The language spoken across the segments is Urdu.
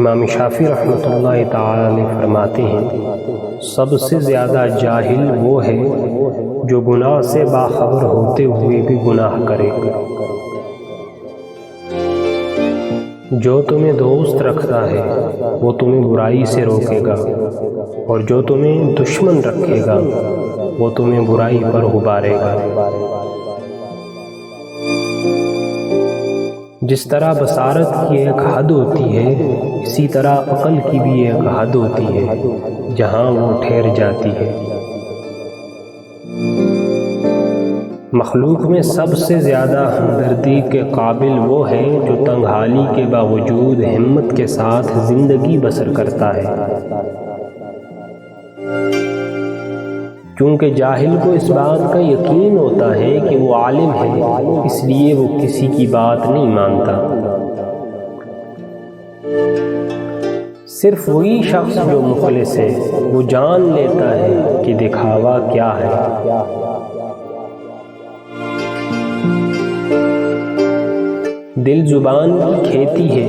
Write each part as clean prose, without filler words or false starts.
امام شافعی رحمۃ اللہ تعالی علیہ فرماتے ہیں سب سے زیادہ جاہل وہ ہے جو گناہ سے باخبر ہوتے ہوئے بھی گناہ کرے۔ جو تمہیں دوست رکھتا ہے وہ تمہیں برائی سے روکے گا، اور جو تمہیں دشمن رکھے گا وہ تمہیں برائی پر ابھارے گا۔ جس طرح بصارت کی ایک حد ہوتی ہے، اسی طرح عقل کی بھی ایک حد ہوتی ہے جہاں وہ ٹھہر جاتی ہے۔ مخلوق میں سب سے زیادہ ہمدردی کے قابل وہ ہے جو تنگ حالی کے باوجود ہمت کے ساتھ زندگی بسر کرتا ہے، کیونکہ جاہل کو اس بات کا یقین ہوتا ہے کہ وہ عالم ہے، اس لیے وہ کسی کی بات نہیں مانتا۔ صرف وہی شخص جو مخلص ہے وہ جان لیتا ہے کہ دکھاوا کیا ہے۔ دل زبان کی کھیتی ہے،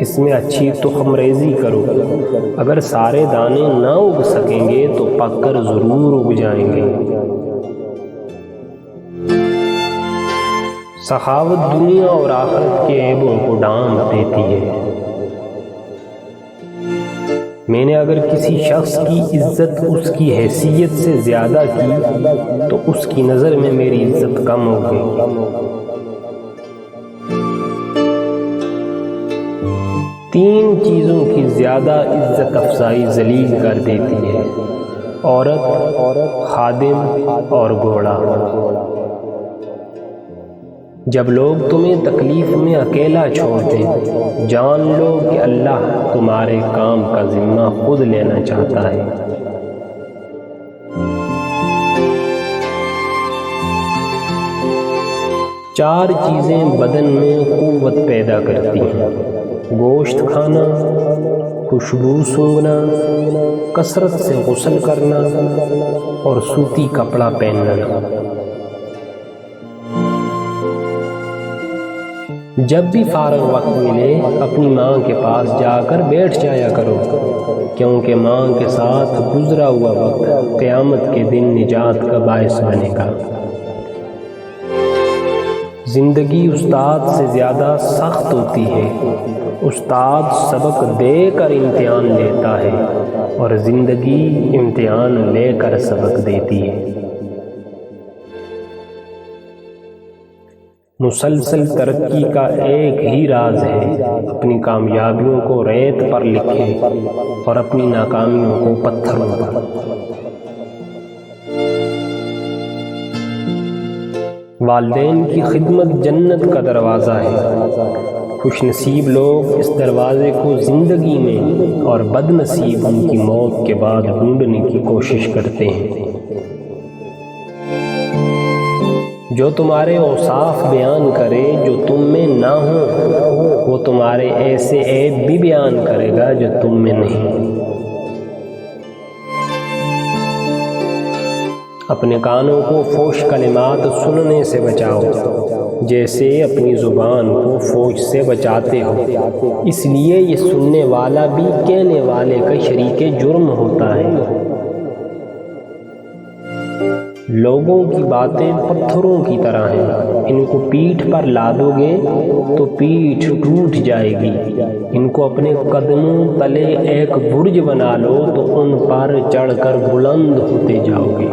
اس میں اچھی تخم ریزی کرو، اگر سارے دانے نہ اگ سکیں گے تو پک کر ضرور اگ جائیں گے۔ سخاوت دنیا اور آخرت کے عیبوں کو ڈھانپ دیتی ہے۔ میں نے اگر کسی شخص کی عزت اس کی حیثیت سے زیادہ کی تو اس کی نظر میں میری عزت کم ہو گئی۔ تین چیزوں کی زیادہ عزت افزائی ذلیل کر دیتی ہے: عورت، خادم اور گھوڑا۔ جب لوگ تمہیں تکلیف میں اکیلا چھوڑ دیں، جان لو کہ اللہ تمہارے کام کا ذمہ خود لینا چاہتا ہے۔ چار چیزیں بدن میں قوت پیدا کرتی ہیں: گوشت کھانا، خوشبو سونگھنا، کثرت سے غسل کرنا اور سوتی کپڑا پہننا۔ جب بھی فارغ وقت ملے اپنی ماں کے پاس جا کر بیٹھ جایا کرو، کیونکہ ماں کے ساتھ گزرا ہوا وقت قیامت کے دن نجات کا باعث بنے گا۔ زندگی استاد سے زیادہ سخت ہوتی ہے۔ استاد سبق دے کر امتحان لیتا ہے اور زندگی امتحان لے کر سبق دیتی ہے۔ مسلسل ترقی کا ایک ہی راز ہے: اپنی کامیابیوں کو ریت پر لکھیں اور اپنی ناکامیوں کو پتھروں پر۔ والدین کی خدمت جنت کا دروازہ ہے۔ خوش نصیب لوگ اس دروازے کو زندگی میں اور بد نصیب ان کی موت کے بعد ڈھونڈنے کی کوشش کرتے ہیں۔ جو تمہارے اوصاف بیان کرے جو تم میں نہ ہوں، وہ تمہارے ایسے عیب بھی بیان کرے گا جو تم میں نہیں۔ اپنے کانوں کو فحش کلمات سننے سے بچاؤ، جیسے اپنی زبان کو فحش سے بچاتے ہو، اس لیے یہ سننے والا بھی کہنے والے کا شریک جرم ہوتا ہے۔ لوگوں کی باتیں پتھروں کی طرح ہیں، ان کو پیٹھ پر لادو گے تو پیٹھ ٹوٹ جائے گی، ان کو اپنے قدموں تلے ایک برج بنا لو تو ان پر چڑھ کر بلند ہوتے جاؤ گے۔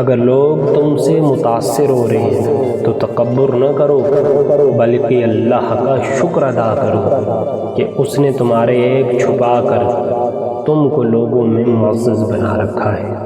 اگر لوگ تم سے متاثر ہو رہے ہیں تو تکبر نہ کرو، بلکہ اللہ کا شکر ادا کرو کہ اس نے تمہارے عیب چھپا کر تم کو لوگوں میں معزز بنا رکھا ہے۔